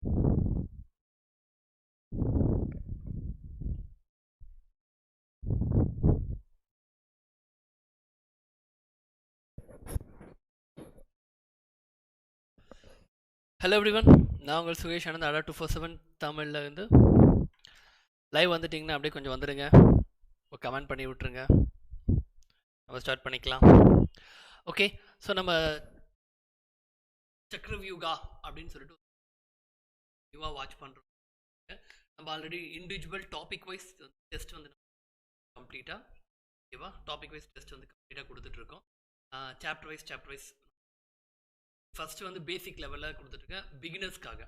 Hello everyone, நான் உங்கள் சுகேஷ் ஆனந்த். அடா 247 தமிழில் இருந்து லைவ் வந்துட்டிங்கன்னா அப்படியே கொஞ்சம் வந்துடுங்க, ஒரு கமெண்ட் பண்ணி விட்ருங்க, நம்ம ஸ்டார்ட் பண்ணிக்கலாம். ஓகே, ஸோ நம்ம சக்கரவியூகா அப்படின்னு சொல்லிட்டு வியூவாக வாட்ச் பண்ணுறோம். நம்ம already individual topic wise test வந்து கம்ப்ளீட்டாக ஓகேவா, டாபிக் வைஸ் டெஸ்ட் வந்து கம்ப்ளீட்டாக கொடுத்துட்ருக்கோம். சாப்டர் வைஸ் ஃபஸ்ட்டு வந்து பேசிக் லெவலில் கொடுத்துட்ருக்கேன் பிகினர்ஸ்க்காக.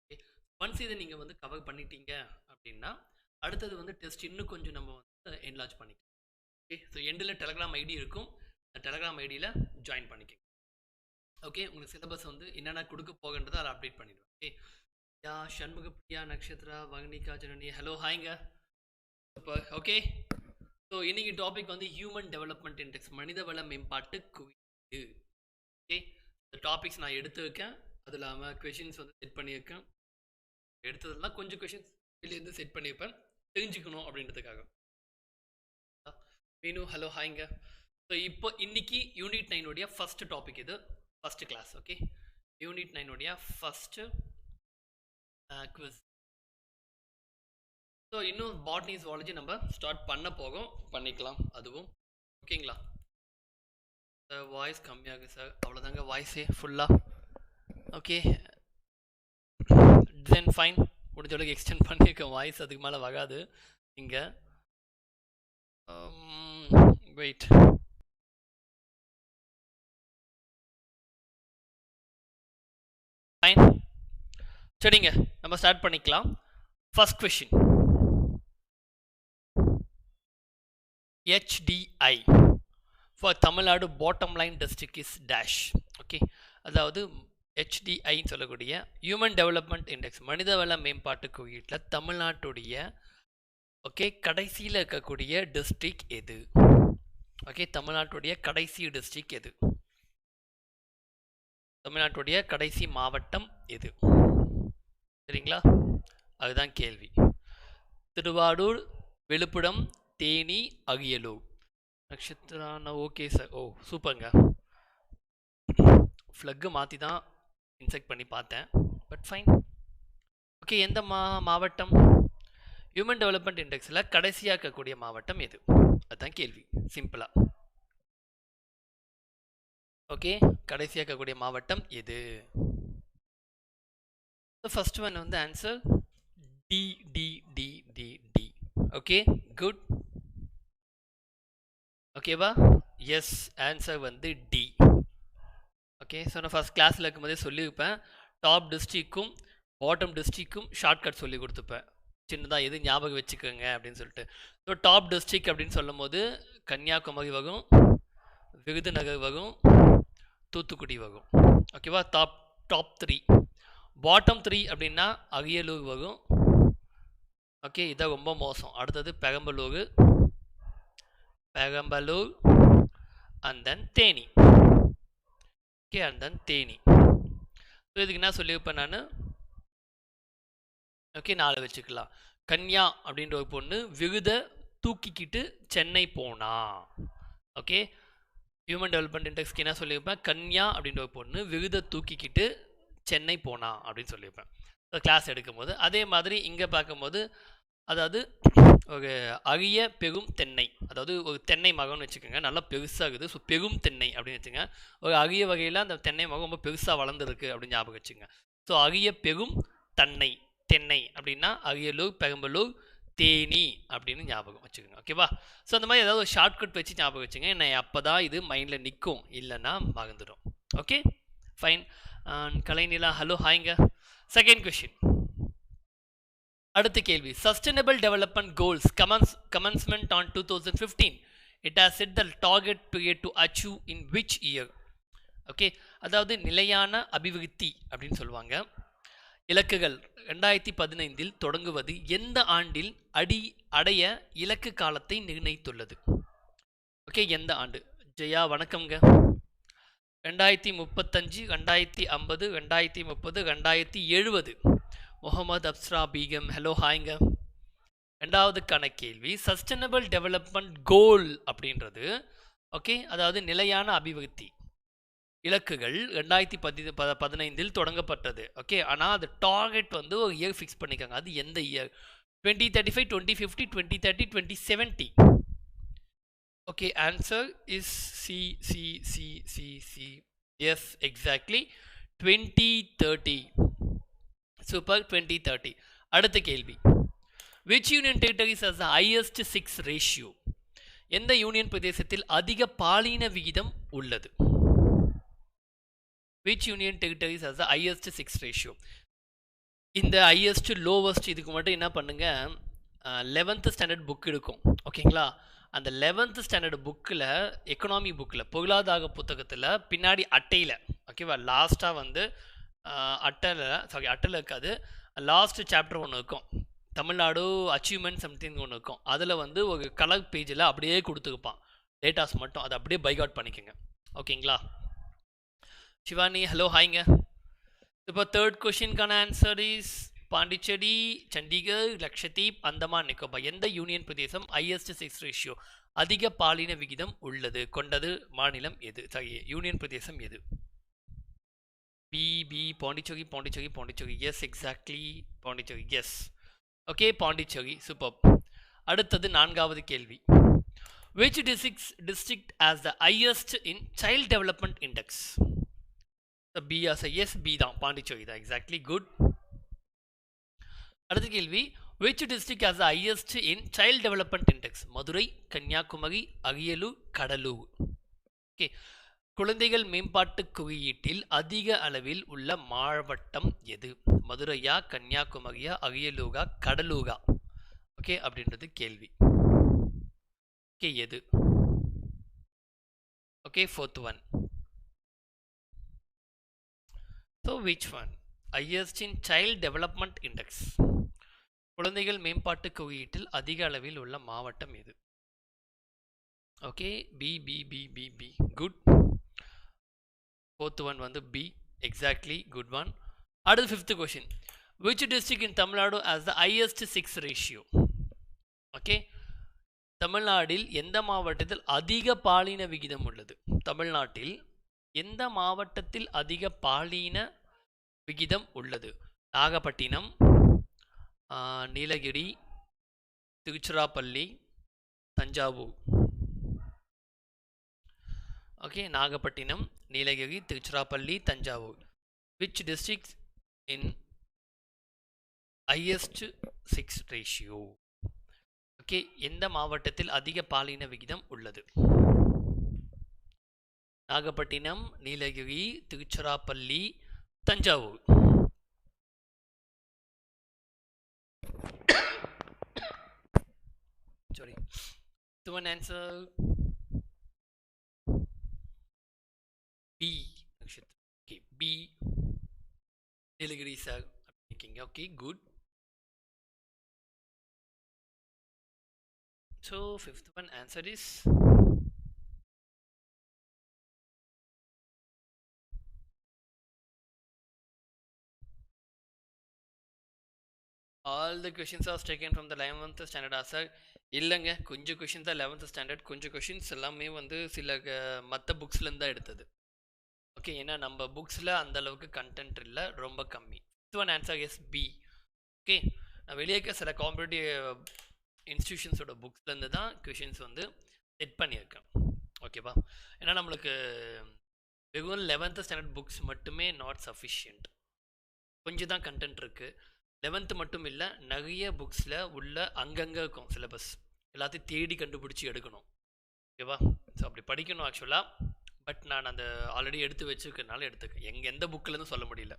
ஓகே, ஒன்ஸ் இதை நீங்கள் வந்து கவர் பண்ணிட்டீங்க அப்படின்னா அடுத்தது வந்து டெஸ்ட் இன்னும் கொஞ்சம் நம்ம வந்து என்லார்ஜ் பண்ணிக்கலாம். ஓகே, ஸோ எண்டில் டெலகிராம் ஐடி இருக்கும், டெலகிராம் ஐடியில் ஜாயின் பண்ணிக்கோங்க. ஓகே, உங்களுக்கு சிலபஸ் வந்து என்னென்ன கொடுக்க போகின்றதை அதை அப்டேட் பண்ணிடுவேன். ஓகே, யா சண்முக பிரியா நக்ஷத்ரா வகனிகா ஜனனி ஹலோ ஹாய்ங்க. இப்போ ஓகே, ஸோ இன்னைக்கு டாபிக் வந்து ஹியூமன் டெவலப்மெண்ட் இண்டெக்ஸ், மனித வள மேம்பாட்டு குறியீடு. ஓகே, இந்த டாபிக்ஸ் நான் எடுத்து வைக்கேன், அது இல்லாமல் கொஷின்ஸ் வந்து செட் பண்ணியிருக்கேன். எடுத்ததெல்லாம் கொஞ்சம் கொஷின்ஸ் வெளியேருந்து செட் பண்ணியிருப்பேன், தெரிஞ்சுக்கணும் அப்படின்றதுக்காக. மீனு ஹலோ ஹாய்ங்க. ஸோ இப்போ இன்னைக்கு யூனிட் 9 ஃபர்ஸ்ட் டாபிக், இது first class. Okay, unit 9 first quiz. So இன்னும் பாட்னி ஜுவாலஜி நம்ம ஸ்டார்ட் பண்ணிக்கலாம் அதுவும். ஓகேங்களா, வாய்ஸ் கம்மியாகுது சார், அவ்வளோதாங்க வாய்ஸே ஃபுல்லாக. ஓகே தென் ஃபைன், முடிஞ்ச அளவுக்கு எக்ஸ்டெண்ட் பண்ணியிருக்கேன் வாய்ஸ், அதுக்கு மேலே வராது இங்கே. வெயிட், ஃபைன், சரிங்க, நம்ம ஸ்டார்ட் பண்ணிக்கலாம். First question, HDI for Tamil Nadu bottom line district is dash. Okay, அதாவது HDI சொல்லக்கூடிய ஹியூமன் டெவலப்மெண்ட் இண்டெக்ஸ், மனித வள மேம்பாட்டு குறியீட்டில் தமிழ்நாட்டுடைய ஓகே கடைசியில் இருக்கக்கூடிய டிஸ்ட்ரிக்ட் எது? ஓகே, தமிழ்நாட்டுடைய கடைசி டிஸ்ட்ரிக்ட் எது? தமிழ்நாட்டுடைய கடைசி மாவட்டம் எது? சரிங்களா, அதுதான் கேள்வி. திருவாரூர், விழுப்புரம், தேனி, அரியலூர். நட்சத்திரான ஓகே சார், ஓ சூப்பருங்க. ஃப்ளக்கு மாற்றி தான் இன்செக்ட் பண்ணி பார்த்தேன், பட் ஃபைன். ஓகே, எந்த மாவட்டம் ஹியூமன் டெவலப்மெண்ட் இண்டெக்ஸில் கடைசியாக இருக்கக்கூடிய மாவட்டம் எது? அதுதான் கேள்வி, சிம்பிளாக. ஓகே, கடைசியாக இருக்கக்கூடிய மாவட்டம் எது? ஃபர்ஸ்ட் ஒன் வந்து answer D D D D D. Okay good, ஓகேவா? எஸ், ஆன்சர் வந்து டி. ஓகே, ஸோ நான் ஃபஸ்ட் கிளாஸில் இருக்கும்போதே சொல்லியிருப்பேன், டாப் டிஸ்ட்ரிக்கும் பாட்டம் டிஸ்ட்ரிக்கும் ஷார்ட்கட் சொல்லி கொடுத்துப்பேன், சின்னதாக எது ஞாபகம் வச்சுக்கோங்க அப்படின்னு சொல்லிட்டு. ஸோ டாப் டிஸ்ட்ரிக் அப்படின்னு சொல்லும் போது கன்னியாகுமரி வரும், விருதுநகர் வரும், தூத்துக்குடி வரும். ஓகேவா, டாப் 3. பாட்டம் 3 அப்படின்னா அரியலூர் வரும். ஓகே, இதான் ரொம்ப மோசம். அடுத்தது Perambalur and then Theni. Okay, and then Theni. So இதுக்கு என்ன சொல்லியிருப்பேன் நான்? ஓகே, 4 வச்சுக்கலாம். கன்யா அப்படின்ற ஒரு பொண்ணு விருதை தூக்கிக்கிட்டு சென்னை போனா. ஓகே, ஹியூமன் டெவலப்மெண்ட் இண்டெக்ஸ்க்கு என்ன சொல்லியிருப்பேன்? கன்யா அப்படின்ற ஒரு பொண்ணு விருதை தூக்கிக்கிட்டு சென்னை போனா அப்படின்னு சொல்லியிருப்பேன் கிளாஸ் எடுக்கும்போது. அதே மாதிரி இங்கே பார்க்கும்போது, அதாவது ஒரு அரிய பெரும் தென்னை, அதாவது ஒரு தென்னை மரம்னு வச்சுக்கோங்க, நல்லா பெருசாக இருக்குது. ஸோ பெரும் தென்னை அப்படின்னு வச்சுங்க. ஒரு அரிய வகையில் அந்த தென்னை மரம் ரொம்ப பெருசாக வளர்ந்துருக்கு அப்படின்னு ஞாபகம் வச்சுங்க. ஸோ அரிய பெரும் தென்னை அப்படின்னா அரியலூர், பெரம்பலூர், தேனி அப்படின்னு ஞாபகம் வச்சுக்கோங்க. ஓகேவா? ஸோ அந்த மாதிரி ஏதாவது ஒரு ஷார்ட்கட் வச்சு ஞாபகம் வச்சுங்க, என்ன அப்போ தான் இது மைண்டில் நிற்கும், இல்லைன்னா மறந்துடும். Okay fine. கலைநிலா ஹலோ ஹாய்ங்க. செகண்ட் கொஷின், அடுத்த கேள்வி. Sustainable development goals commencement on 2015. It has set the target period to achieve in which year? Okay, அதாவது நிலையான அபிவிருத்தி அப்படின்னு சொல்லுவாங்க. இலக்குகள் 2015 தொடங்குவது எந்த ஆண்டில் அடைய இலக்கு காலத்தை நிர்ணயித்துள்ளது? ஓகே, எந்த ஆண்டு? ஜெயா வணக்கம்ங்க. 2035 2050 2030 2070. முகமது அப்ஸ்ரா பீகம், ஹலோ ஹாய்ங்க. ரெண்டாவதுக்கான கேள்வி, சஸ்டைனபிள் டெவலப்மெண்ட் கோல் அப்படின்றது ஓகே, அதாவது நிலையான அபிவிருத்தி இலக்குகள் 2015 தொடங்கப்பட்டது. ஓகே, ஆனால் அது டார்கெட் வந்து ஒரு இயர் ஃபிக்ஸ் பண்ணிக்காங்க. அது எந்த இயர்? 2035, 2050, 2030, 2070. Okay, answer is C C C C C. Yes, exactly 2030. Super, 2030. அடுத்த கேள்வி, which union territories has the highest sex ratio? எந்த யூனியன் பிரதேசத்தில் அதிக பாலின விகிதம் உள்ளது? Which union territories has the highest sex ratio? இந்த ஹையஸ்ட் லோவஸ்ட் இதுக்கு மட்டும் என்ன பண்ணுங்க, 11th ஸ்டாண்டர்ட் புக் இருக்கும். ஓகேங்களா, அந்த 11th ஸ்டாண்டர்ட் புக்கில், எக்கனாமி புக்கில், பொருளாதார புத்தகத்தில் பின்னாடி அட்டையில், ஓகேவா, லாஸ்ட்டாக வந்து அட்டையில் இருக்காது, லாஸ்ட் சாப்டர் ஒன்று இருக்கும், தமிழ்நாடு அச்சீவ்மெண்ட் சம்திங் ஒன்று இருக்கும். அதில் வந்து ஒரு கலர் பேஜில் அப்படியே கொடுத்துருப்பான் டேட்டாஸ் மட்டும், அதை அப்படியே பைக் அவுட் பண்ணிக்கோங்க. ஓகேங்களா, சிவானி ஹலோ ஹாய்ங்க. இப்போ தேர்ட் கொஷினுக்கான ஆன்சர் இஸ் பாண்டிச்சேரி, சண்டிகர், லக்ஷதீப், அந்தமான் நிக்கோபார். எந்த யூனியன் பிரதேசம் ஹையஸ்ட் செக்ஸ் ரேஷியோ, அதிக பாலின விகிதம் உள்ளது கொண்டது மாநிலம் எது? சாரி, யூனியன் பிரதேசம் எது? P P Pondicherry Pondicherry Pondicherry. Yes, exactly Pondicherry. Yes, okay, Pondicherry. Super. அடுத்தது நான்காவது கேள்வி, which district has the highest in child development index? B as yes, B தான், பாண்டிச்சேரி தான், எக்ஸாக்ட்லி, குட். அடுத்த கேள்வி, which district has the highest in child development index? Madurai, Kanyakumari, Ariyalur, Cuddalore. Okay, குழந்தைகள் மேம்பாட்டு குறியீட்டில் அதிக அளவில் உள்ள மாவட்டம் எது? மதுரையா, கன்னியாகுமரியா, அரியலூரா, கடலூரா? ஓகே, அப்படின்றது கேள்வி. ஓகே, எது? Okay, fourth one. So which one? Highest in child development index. குழந்தைகள் மேம்பாட்டு குறியீட்டில் அதிக அளவில் உள்ள மாவட்டம் எது? Okay, B B B B B, good. fourth one வந்து பி, எக்ஸாக்ட்லி, குட் ஒன். அடுத்து fifth question, which district in Tamil Nadu has the highest sex ratio? Okay, தமிழ்நாட்டில் எந்த மாவட்டத்தில் அதிக பாலின விகிதம் உள்ளது? தமிழ்நாட்டில் எந்த மாவட்டத்தில் அதிக பாலின விகிதம் உள்ளது? Nagapattinam, Nilgiri, Tiruchirappalli, Thanjavur. Okay, Nagapattinam, Nilgiri, Tiruchirappalli, Thanjavur. Which district in highest sex ratio? Okay, எந்த மாவட்டத்தில் அதிக பாலின விகிதம் உள்ளது? Nagapattinam, Nilgiri, Tiruchirappalli, Thanjavur. Sorry, to one answer B. Okay, B, Nilgiri sir thinking. Okay, good. So fifth one answer is all the questions are taken from the 11th standard. Sir இல்லைங்க, கொஞ்சம் questions தான் 11th standard, கொஞ்சம் கொஷின்ஸ் எல்லாமே வந்து சில மற்ற புக்ஸ்லேருந்து தான் எடுத்தது. ஓகே, ஏன்னா நம்ம புக்ஸில் அந்த அளவுக்கு கண்டென்ட் இல்லை, ரொம்ப கம்மி. Fifth one answer yes, B. Okay, நான் வெளியே இருக்க சில காம்படிட்டிவ் இன்ஸ்டியூஷன்ஸோட புக்ஸ்லேருந்து தான் கொஷின்ஸ் வந்து செட் பண்ணியிருக்கேன். ஓகேவா, ஏன்னா நம்மளுக்கு வெறும் 11th ஸ்டாண்டர்ட் புக்ஸ் மட்டுமே நாட் சஃபிஷியன்ட், கொஞ்சம் தான் கண்டென்ட் இருக்குது. 11th மட்டும் இல்லை, நிறைய புக்ஸில் உள்ள அங்கங்கே இருக்கும் சிலபஸ், எல்லாத்தையும் தேடி கண்டுபிடிச்சி எடுக்கணும். ஓகேவா, ஸோ அப்படி படிக்கணும் ஆக்சுவலாக. பட் நான் அந்த ஆல்ரெடி எடுத்து வச்சுருக்கனால எடுத்துக்கேன். எந்த புக்கிலேருந்து சொல்ல முடியல,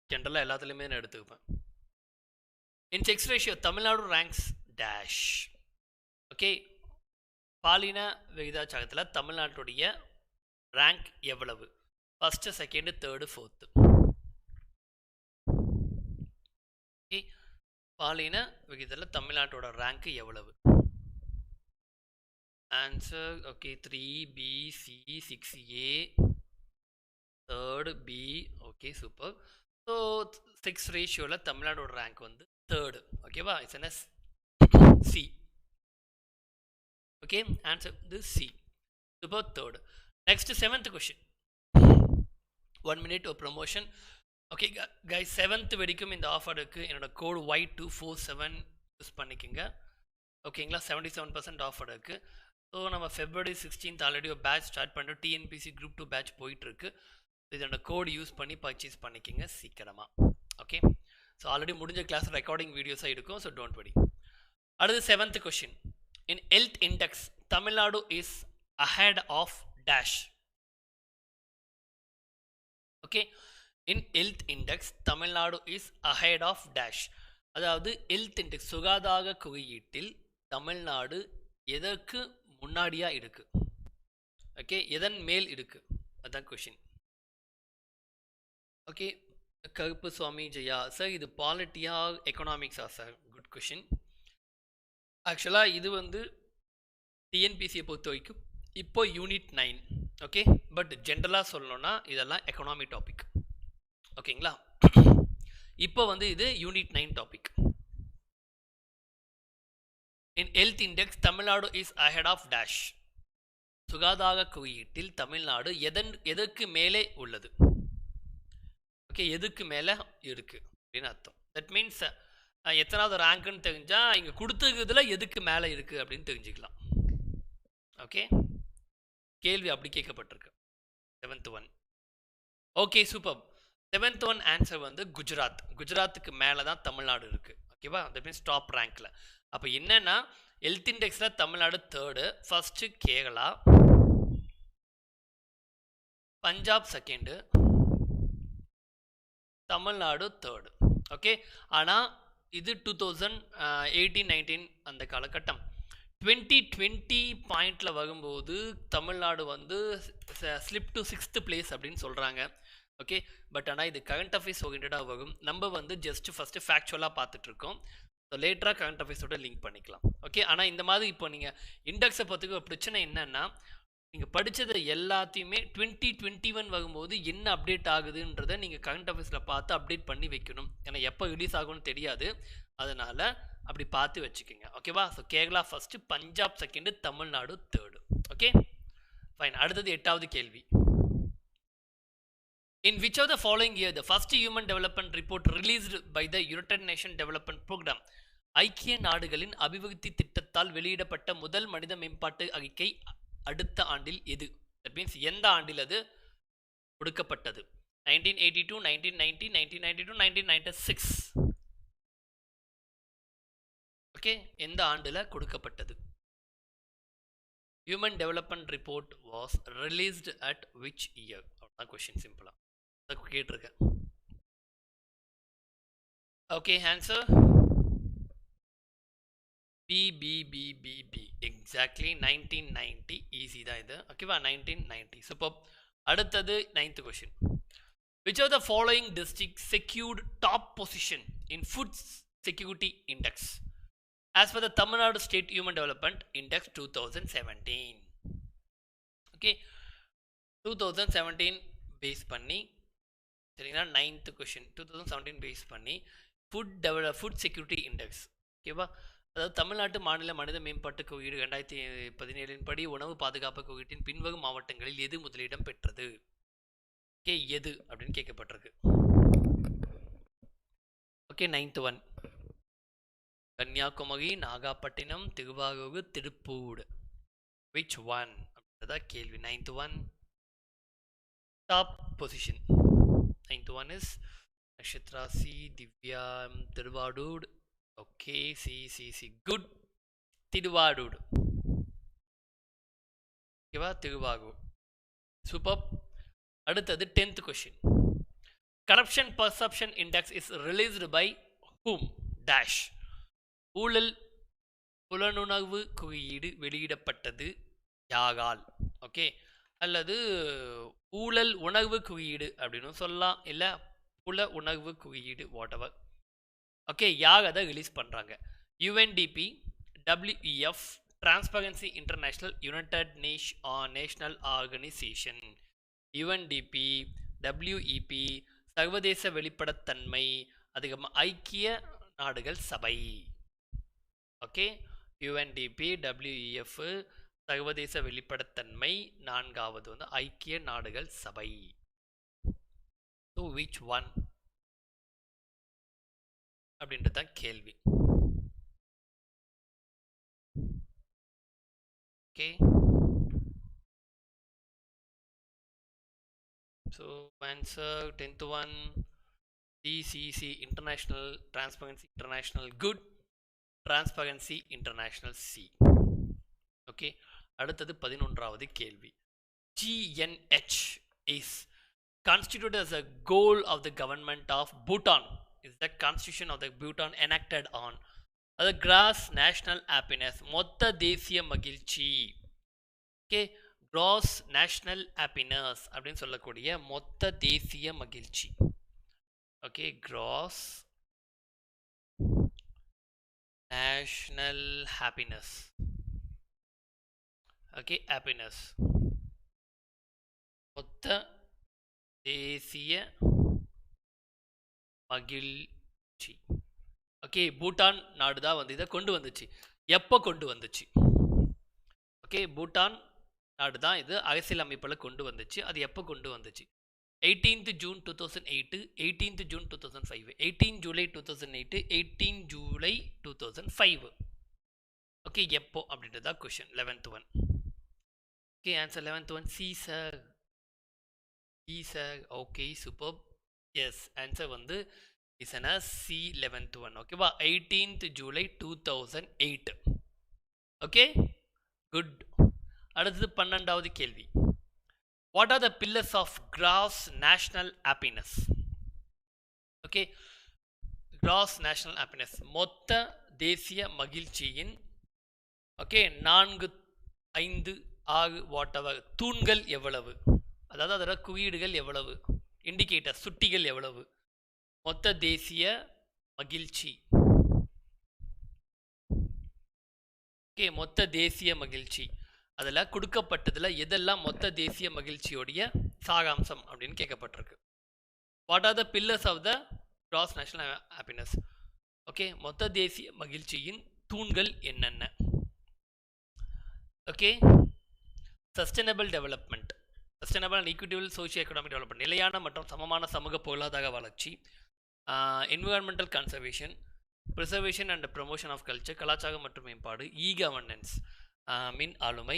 ஜென்ரலாக எல்லாத்துலேயுமே நான் எடுத்துக்குப்பேன். In sex ratio Tamil Nadu ranks dash. Okay, பாலின விகிதாச்சாரத்தில் தமிழ்நாட்டுடைய ரேங்க் எவ்வளவு? First, second, third, fourth. Okay, பாலின விகிதத்தில் தமிழ்நாட்டோட ரேங்க் எவ்வளவு? Answer okay, 3B, C, 6A, third B. Okay super. So 6 ரேஷியோவில் தமிழ்நாடோட ரேங்க் வந்து தேர்டு. ஓகேவா? இட்ஸ் என்ன சி. ஓகே ஆன்சர் வந்து C. Super third. Next 7th question. 1 minute ஒரு ப்ரொமோஷன். ஓகே கைஸ் 7th வரைக்கும் இந்த ஆஃபர் இருக்குது. என்னோட கோடு Y247 யூஸ் பண்ணிக்கோங்க. ஓகேங்களா? 77% ஆஃபர் இருக்குது. ஸோ நம்ம February 16th ஆல்ரெடி ஒரு பேட்ச் ஸ்டார்ட் பண்ணுறோம். டிஎன்பிசி குரூப் 2 பேட்ச் போயிட்டுருக்கு. இதோட கோடு யூஸ் பண்ணி பர்ச்சேஸ் பண்ணிக்கோங்க சீக்கிரமாக. ஓகே ஸோ ஆல்ரெடி முடிஞ்ச கிளாஸ் ரெக்கார்டிங் வீடியோஸாக இருக்கும். So don't worry. அடுத்து 7th question. In health index Tamil Nadu is ahead of dash. Okay in health index Tamil Nadu is ahead of dash. அதாவது ஹெல்த் இண்டெக்ஸ் சுகாதார குறியீட்டில் தமிழ்நாடு எதற்கு முன்னாடியா இருக்கு? ஓகே எதன் மேல் இருக்கு? அதான் கொஷின். ஓகே கருப்பு சுவாமி ஜெயா சார், இது பாலிட்டியா எக்கனாமிக்ஸா சார்? Good question. ஆக்சுவலாக இது வந்து டிஎன்பிசியை பொறுத்த வரைக்கும் இப்போ யூனிட் 9. ஓகே பட் ஜென்ரலாக சொல்லணும்னா இதெல்லாம் எக்கனாமிக் டாபிக். ஓகேங்களா? இப்போ வந்து இது unit 9 topic. In health index Tamil Nadu is ahead of dash. சுகாதார குறியீட்டில் தமிழ்நாடு எதற்கு மேலே உள்ளது? ஓகே எதுக்கு மேலே இருக்கு அப்படின்னு அர்த்தம். தட் மீன்ஸ் எத்தனாவது ரேங்க்னு தெரிஞ்சால் இங்கே கொடுத்துருக்கிறதுல எதுக்கு மேலே இருக்குது அப்படின்னு தெரிஞ்சுக்கலாம். ஓகே கேள்வி அப்படி கேட்கப்பட்டிருக்கு. 7th one. Okay super. 7th one answer வந்து குஜராத். குஜராத்துக்கு மேலே தான் தமிழ்நாடு இருக்குது. ஓகேவா? தட் மீன்ஸ் டாப் ரேங்க்கில். அப்போ என்னென்னா ஹெல்த் இண்டெக்ஸில் Tamil Nadu third, first Kerala, Punjab second, Tamil Nadu third. Okay ஆனால் இது 2018-19 அந்த காலகட்டம். 2020 பாயிண்டில் வரும்போது தமிழ்நாடு வந்து ஸ்லிப் டு 6th place அப்படின்னு சொல்கிறாங்க. ஓகே பட் ஆனால் இது கரண்ட் அஃபேர்ஸ் ஓரியன்டாக வரும். நம்ம வந்து ஜஸ்ட் ஃபஸ்ட்டு ஃபேக்சுவலாக பார்த்துட்ருக்கோம். ஸோ லேட்டராக கரண்ட் அஃபேர்ஸோட லிங்க் பண்ணிக்கலாம். ஓகே ஆனால் இந்த மாதிரி இப்போ நீங்கள் இண்டெக்ஸை பற்றிக்க ஒரு பிரச்சனை என்னென்னா நீங்கள் படித்ததை எல்லாத்தையுமே 2021 வரும்போது என்ன அப்டேட் ஆகுதுன்றதை நீங்கள் கரண்ட் அஃபேர்ஸில் பார்த்து அப்டேட் பண்ணி வைக்கணும். ஏன்னா எப்போ ரிலீஸ் ஆகும்னு தெரியாது. அதனால் அப்படி பார்த்து வச்சுக்கோங்க. ஓகேவா? So Kerala first, Punjab second, Tamil Nadu third. Okay fine. அடுத்தது 8வது கேள்வி. In which of the following year the first human development report released by the United Nations Development Program ஐக்கிய நாடுகளின் அபிவிருத்தி திட்டத்தால் வெளியிடப்பட்ட முதல் மனித மேம்பாட்டு அறிக்கை அடுத்த ஆண்டில் எது? தட் மீன்ஸ் எந்த ஆண்டில் அது கொடுக்கப்பட்டது? 1982, 1990, 1992, 1996. ஓகே எந்த ஆண்டில் கொடுக்கப்பட்டது? Human development report was released at which year? அவ்வளோதான் கொஷின். சிம்பிளாக கேட்டிருக்கேன். Okay answer B. Exactly 1990. Easy தான் இது. ஓகேவா? 1990. சூப்பர். அடுத்தது 9th question. Which of the following districts secured top position in food security index as per the Tamil Nadu State Human Development Index 2017? Okay 2017 base பண்ணி சரிங்களா? 9th question 2017 base பண்ணி food security index. ஓகேவா? அதாவது தமிழ்நாட்டு மாநில மனித மேம்பாட்டு குறியீடு 2017 படி உணவு பாதுகாப்பு குறியீட்டின் பின்வரும் மாவட்டங்களில் எது முதலிடம் பெற்றது? ஓகே எது அப்படின்னு கேட்கப்பட்டிருக்கு. Okay 9th one. Kanyakumari, Nagapattinam, Thiruvarur, Tiruppur. Which one அப்படின்றதா கேள்வி. 9th one. Top position. 9th one is Nakshatra C, Divya Thiruvarur. Okay C good. Thiruvarur. ஓகேவா? திருவாரூர். சூப்பர். அடுத்தது 10th question. Corruption perception index is released by whom dash. ஊழல் புலனுணர்வு குறியீடு வெளியிடப்பட்டது யாரால்? ஓகே அல்லது ஊழல் உணர்வு குறியீடு அப்படின்னு சொல்லலாம், இல்லை புல உணர்வு குறியீடு வாட்டவர். ஓகே யார் அதை ரிலீஸ் பண்ணுறாங்க? UNDP, WEF, transparency international, United national organisation. UNDP, WEP சர்வதேச வெளிப்படைத்தன்மை, அதுக்கு ஐக்கிய நாடுகள் சபை. ஓகே, UNDP WEF சர்வதேச வெளிப்படைத்தன்மை, நான்காவது வந்து ஐக்கிய நாடுகள் சபை. ஸோ விச் ஒன் அப்படின்றது தான் கேள்வி. Okay, so answer 10th one DCC International Transparency International Good, Transparency International C. Okay, அடுத்தது 11வது கேள்வி. GNH is constituted as a goal of the government of Bhutan. Is the constitution of the Bhutan enacted on the gross national happiness, மொத்த தேசிய மகிழ்ச்சி. Okay, gross national happiness அப்படின்னு சொல்லக்கூடிய மொத்த தேசிய மகிழ்ச்சி. Okay, gross national happiness. Okay, happiness மொத்த தேசிய மகிழ்ச்சி. ஓகே, பூட்டான் நாடு தான் வந்து இதை கொண்டு வந்துச்சு. எப்போ கொண்டு வந்துச்சு? ஓகே, பூட்டான் நாடு தான் இது அரசியல் அமைப்பில் கொண்டு வந்துச்சு. அது எப்போ கொண்டு வந்துச்சு? 18th June 2008, 18th June 2005, 18 July 2008, 18 July 2005. Okay, எப்போ அப்படின்றது தான் question. 11th one. Okay, answer 11th one C sir. C sir. Okay, super. Yes, answer வந்து இஸ் C 11th one. ஓகேவா, 18th July 2008. Okay, good. அடுத்தது 12வது கேள்வி. What are the pillars of gross national happiness? Okay, gross national happiness மொத்த தேசிய மகிழ்ச்சியின் okay 4, 5, 6 whatever தூண்கள் எவ்வளவு? அதாவது அதோட குறியீடுகள் எவ்வளவு? இண்டிகேட்டர் சுட்டிகள் எவ்வளவு? மொத்த தேசிய மகிழ்ச்சி. ஓகே, மொத்த தேசிய மகிழ்ச்சி அதில் கொடுக்கப்பட்டதில் எதெல்லாம் மொத்த தேசிய மகிழ்ச்சியோடைய சாராம்சம் அப்படின்னு கேட்கப்பட்டிருக்கு. What are the pillars of the gross national happiness? Okay, மொத்த தேசிய மகிழ்ச்சியின் தூண்கள் என்னென்ன? Okay, sustainable development, sustainable and equitable socio economic development, நிலையான மற்றும் சமமான சமூக பொருளாதார வளர்ச்சி, environmental conservation, preservation and promotion of culture, கலாச்சாரம் மற்றும் மேம்பாடு, கவர்னன்ஸ் மின் ஆளுமை,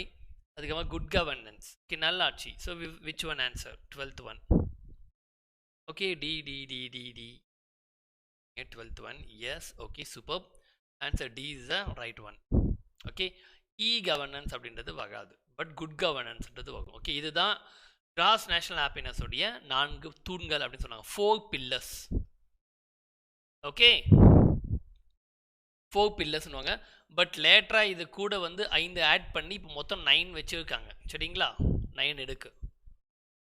அதுக்கப்புறம் குட் கவர்னன்ஸ், ஓகே நல்லாட்சி. So which one answer? 12th one. Okay, D D D D D 12th one. Yes, okay super. Answer D is the right one. Okay, governance அப்படின்றது வராது, but good கவர்னன்ஸ்ன்றது வரும். Okay, இதுதான் cross national happiness உடைய 4 தூண்கள் அப்படின்னு சொன்னாங்க. 4 pillars. Okay, 4 பில்லர்ஸ்னுவாங்க. But லேட்டராக இது கூட வந்து 5 ஆட் பண்ணி இப்போ மொத்தம் 9 வச்சுருக்காங்க. சரிங்களா, 9 எடுக்கு.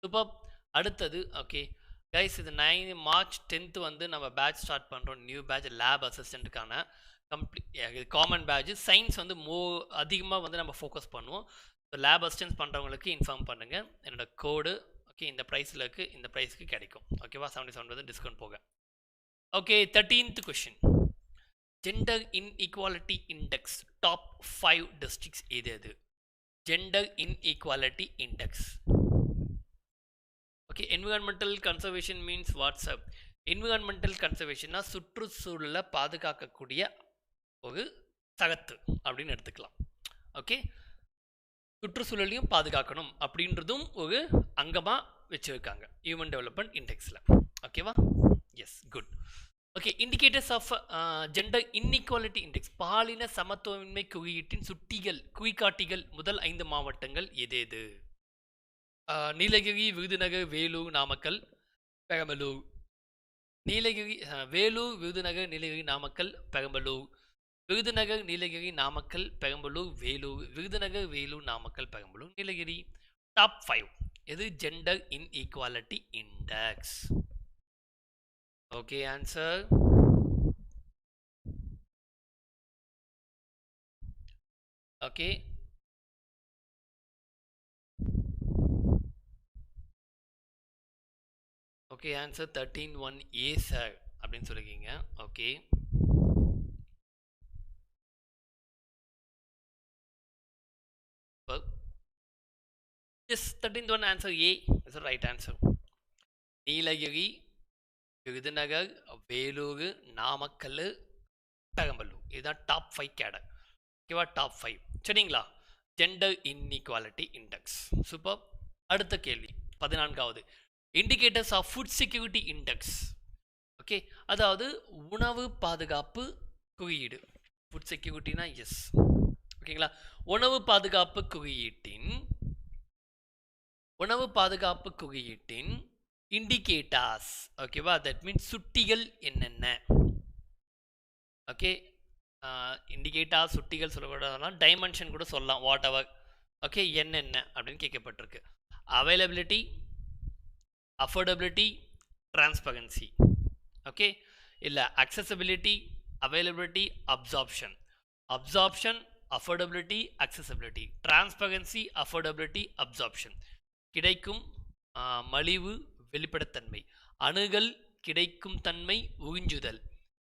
சூப்பர். அடுத்தது ஓகே கைஸ், இது 9 March 10th வந்து நம்ம பேட்ச் ஸ்டார்ட் பண்ணுறோம். நியூ பேட்ச் லேப் அசிஸ்டண்ட்டுக்கான இது காமன் பேட்ச். சயின்ஸ் வந்து அதிகமாக வந்து நம்ம ஃபோக்கஸ் பண்ணுவோம். ஸோ லேப் அசிஸ்டன்ஸ் பண்ணுறவங்களுக்கு இன்ஃபார்ம் பண்ணுங்கள். என்னோடய கோடு ஓகே இந்த ப்ரைஸில் இருக்குது, இந்த ப்ரைஸுக்கு கிடைக்கும். ஓகேவா, 77% டிஸ்கவுண்ட் போக. Okay, 13th question. Gender inequality index top 5 districts எது? Gender inequality index. Okay, environmental conservation means what's up. Environmental கன்சர்வேஷன்னா சுற்றுச்சூழலை பாதுகாக்கக்கூடிய ஒரு சகத்து அப்படின்னு எடுத்துக்கலாம். ஓகே, சுற்றுச்சூழலையும் பாதுகாக்கணும் அப்படின்றதும் ஒரு அங்கமாக வச்சுருக்காங்க ஹியூமன் டெவலப்மெண்ட் இண்டெக்ஸில். ஓகேவா, yes, good. Okay, indicators of gender inequality index. பாலின சமத்துவமின்மை குறியீட்டின் குறிகாட்டிகள் முதல் 5 மாவட்டங்கள் எது? நீலகிரி, விருதுநகர், வேலூர், நாமக்கல், பெரம்பலூர். நீலகிரி, வேலூர், விருதுநகர், நீலகிரி, நாமக்கல், பெரம்பலூர். விருதுநகர், நீலகிரி, நாமக்கல், பெரம்பலூர், வேலூர். விருதுநகர், வேலூர், நாமக்கல், பெரம்பலூர், நீலகிரி. டாப் 5 எது? Gender inequality index. Okay, answer. Okay. Okay answer 13.1A sir அப்படின்னு சொல்லிருக்கீங்க. Okay yes 13th one answer A is the right answer. Nilgiri, Virudhunagar, Vellore, Namakkal, Perambalur இதுதான் டாப் 5 கேடர். ஓகேவா டாப் 5 சரிங்களா. Gender inequality index super. அடுத்த கேள்வி 14வது indicators of food security index. Okay அதாவது உணவு பாதுகாப்பு குறியீடு. ஃபுட் செக்யூரிட்டினா எஸ் ஓகேங்களா. உணவு பாதுகாப்பு குறியீட்டின் இண்டிகேட்டர்ஸ் ஓகேவா தட் மீன்ஸ் சுட்டிகள் என்னென்ன. ஓகே இண்டிகேட்டர் சுட்டிகள் சொல்லக்கூடாதுலாம் டைமென்ஷன் கூட சொல்லலாம் வாட் எவர். ஓகே என்னென்ன அப்படின்னு கேட்கப்பட்டிருக்கு. Availability, affordability, transparency. ஓகே இல்லை accessibility, availability, absorption. Affordability, accessibility, transparency, affordability, absorption. கிடைக்கும் மலிவு, வெளிப்படைத்தன்மை. அணுகல், கிடைக்கும் தன்மை,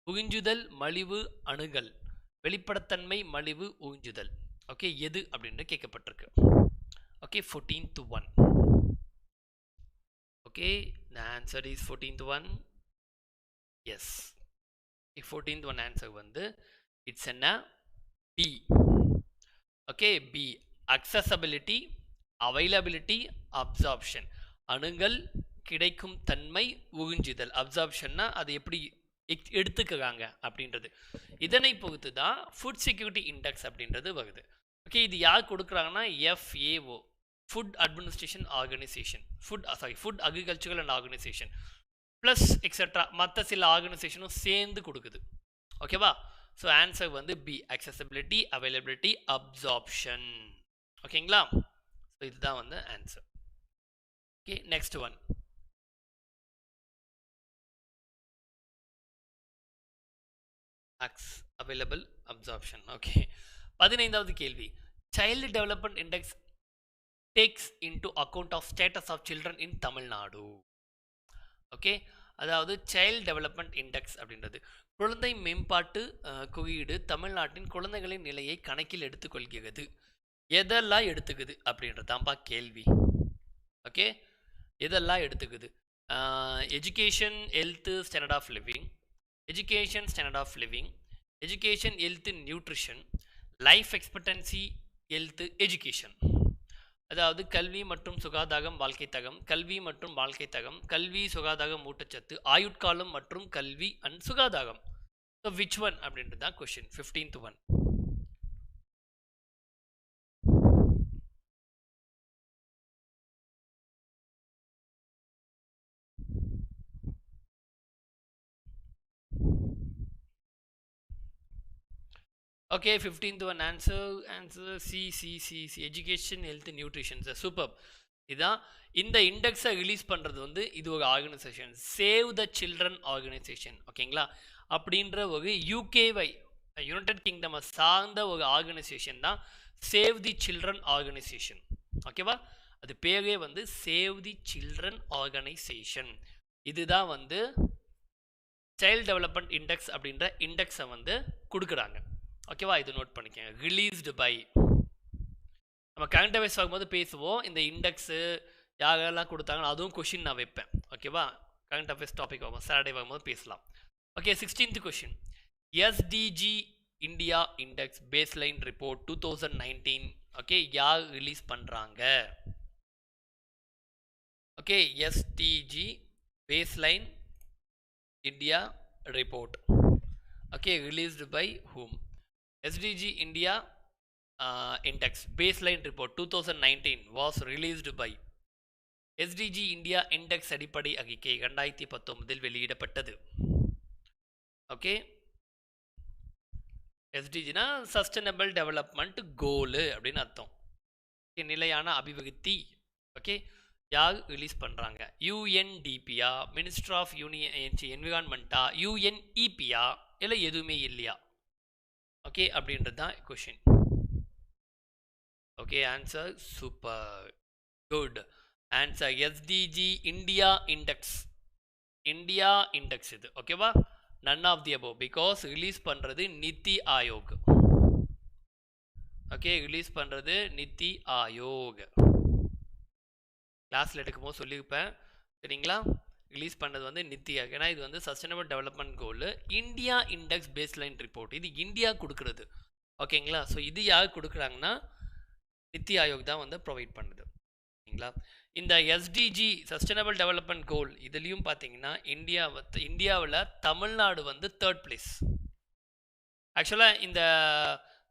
உறிஞ்சுதல், மலிவு, அணுகல், வெளிப்படைத்தன்மை, மலிவு, உறிஞ்சுதல். ஓகே எது அப்படின்னு கேட்கப்பட்டிருக்கு. Okay 14th one. Okay the answer is 14th one. Yes 14th one answer வந்து இட்ஸ் என்ன B. Okay B accessibility, availability, absorption. அணுகல், கிடைக்கும் தன்மை, உறிஞ்சுதல். அப்சார்ப்ஷன்னா அது எப்படி எடுத்துக்கிறாங்க அப்படின்றது. இதனை பொறுத்து தான் ஃபுட் செக்யூரிட்டி இண்டெக்ஸ் அப்படின்றது வருது. ஓகே இது யார் கொடுக்குறாங்கன்னா FAO food administration organisation, food agricultural and organisation plus etcetera மற்ற சில ஆர்கனைசேஷனும் சேர்ந்து கொடுக்குது. ஓகேவா ஸோ ஆன்சர் வந்து பி அக்சசபிலிட்டி, அவைலபிலிட்டி, அப்சார்ப்ஷன். ஓகேங்களா ஸோ இதுதான் வந்து answer. Okay next one available, absorption. Okay 15வது கேள்வி child development index takes into account of status of children in Tamil Nadu. Okay அதாவது சைல்டு டெவலப்மெண்ட் இண்டெக்ஸ் அப்படின்றது குழந்தை மேம்பாட்டு குறியீடு தமிழ்நாட்டின் குழந்தைகளின் நிலையை கணக்கில் எடுத்துக்கொள்கிறது. எதெல்லாம் எடுத்துக்குது அப்படின்றது தான்ப்பா கேள்வி. ஓகே எதெல்லாம் எடுத்துக்குது education, health, standard of living, education, standard of living, education, health, nutrition, life expectancy, health, education. அதாவது கல்வி மற்றும் சுகாதாரம், வாழ்க்கை தகம், கல்வி மற்றும் வாழ்க்கை தகம், கல்வி, சுகாதாரம், ஊட்டச்சத்து, ஆயுட்காலம் மற்றும் கல்வி அண்ட் சுகாதாரம். ஸோ விச் ஒன் அப்படின்றது தான் question 15th one. Okay 15th one answer C education, health, nutrition. Sir super. இதுதான் இந்த இண்டெக்ஸை ரிலீஸ் பண்ணுறது வந்து இது ஒரு organisation save the children organisation. ஓகேங்களா அப்படின்ற ஒரு யூகேவை யுனைடெட் கிங்டமை சார்ந்த ஒரு ஆர்கனைசேஷன் தான் சேவ் தி சில்ட்ரன் ஆர்கனைசேஷன். ஓகேவா அது பேரே வந்து சேவ் தி சில்ட்ரன் ஆர்கனைசேஷன். இதுதான் வந்து சைல்டு டெவலப்மெண்ட் இண்டெக்ஸ் அப்படின்ற இண்டெக்ஸை வந்து கொடுக்குறாங்க. ஓகேவா இது நோட் பண்ணிக்கோங்க. ரிலீஸ்டு பை நம்ம கரண்ட் அஃபேர்ஸ் ஆகும்போது பேசுவோம். இந்த இண்டெக்ஸு யாரெல்லாம் கொடுத்தாங்கன்னு அதுவும் கொஷின் நான் வைப்பேன். ஓகேவா கரண்ட் அஃபேர்ஸ் டாபிக் ஆகும் சாட்டர்டே ஆகும்போது பேசலாம். Okay 16th question SDG India index baseline report 2019 okay யார் ரிலீஸ் பண்ணுறாங்க. Okay SDG baseline India report okay released by whom. SDG India Index Baseline Report 2019 was released by SDG India Index அடிப்படை அறிக்கை 2019 வெளியிடப்பட்டது. Okay SDGனா sustainable development கோல் அப்படின்னு அர்த்தம். நிலையான அபிவிருத்தி. Okay யார் ரிலீஸ் பண்ணுறாங்க UNDPயா, மினிஸ்டர் ஆஃப் என்விரான்மெண்ட்டா, UNEPயா இல்லை எதுவுமே இல்லையா. ஓகே அப்படின்றது தான் question. Okay answer super good answer SDG India index India index இது. ஓகேவா? None of the above because release பண்ணுறது நித்தி ஆயோக். ஓகே, ரிலீஸ் பண்ணுறது நித்தி ஆயோக். கிளாஸில் எடுக்கும்போது சொல்லியிருப்பேன் சரிங்களா. ரிலீஸ் பண்ணது வந்து நித்தி ஆயோக். ஏன்னா இது வந்து சஸ்டைனபிள் டெவலப்மெண்ட் கோல் இந்தியா இண்டெக்ஸ் பேஸ்லைன் ரிப்போர்ட். இது இந்தியா கொடுக்குறது. ஓகேங்களா. ஸோ இது யார் கொடுக்குறாங்கன்னா நித்தி ஆயோக் தான் வந்து ப்ரொவைட் பண்ணுது. சரிங்களா. இந்த எஸ்டிஜி சஸ்டைனபிள் டெவலப்மெண்ட் கோல் இதுலேயும் பார்த்தீங்கன்னா இந்தியாவில் தமிழ்நாடு வந்து 3rd பிளேஸ். ஆக்சுவலாக இந்த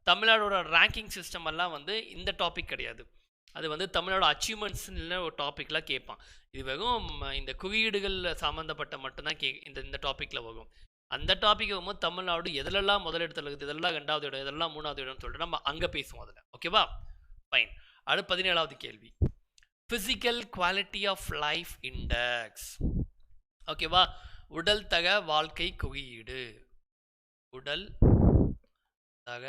தமிழ்நாடோட ரேங்கிங் சிஸ்டம் எல்லாம் வந்து இந்த டாபிக் கிடையாது. அது வந்து தமிழோட அச்சீவ்மெண்ட்ஸ்னு ஒரு டாப்பிக்லாம் கேட்பான். இது வெறும் இந்த குறியீடுகள் சம்மந்தப்பட்ட மட்டும்தான் இந்த டாப்பிக்கில் வரும். அந்த டாபிக் வரும்போது தமிழ்நாடு எதிலெல்லாம் முதலிடத்தில் இருக்குது, இதெல்லாம் 2வது இடம், இதெல்லாம் 3வது இடம்னு சொல்லிட்டு நம்ம அங்கே பேசுவோம் அதில். ஓகேவா? ஃபைன். அடுத்து 17வது கேள்வி, physical quality of life index. ஓகேவா? உடல் தக வாழ்க்கை குறியீடு. உடல் தக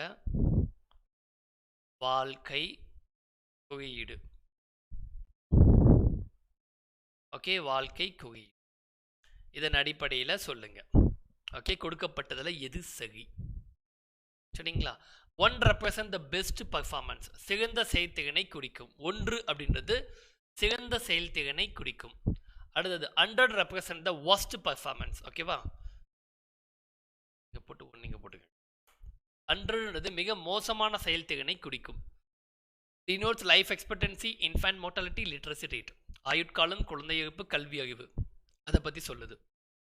வாழ்க்கை குறியீடு. ஓகே, வாழ்க்கை குறியீடு. இதன் அடிப்படையில் சொல்லுங்க. ஓகே, கொடுக்கப்பட்டதில் எது சரி? சரிங்களா. 1 ரெப்ரசன்ட் த பெஸ்ட் பர்ஃபார்மன்ஸ். சிறந்த செயல்திறனை குறிக்கும். 1 அப்படின்றது சிறந்த செயல்திறனை குறிக்கும். அடுத்தது 100 ரெப்ரசன்ட் த worst பர்ஃபார்மன்ஸ். ஓகேவா? நீங்க போட்டுங்க. 100ன்றது மிக மோசமான செயல்திறனை குறிக்கும். denotes life expectancy, infant mortality, literacy rate. ஆயுட்காலம், குழந்தை இறப்பு, கல்வி அறிவு அதை பற்றி சொல்லுது.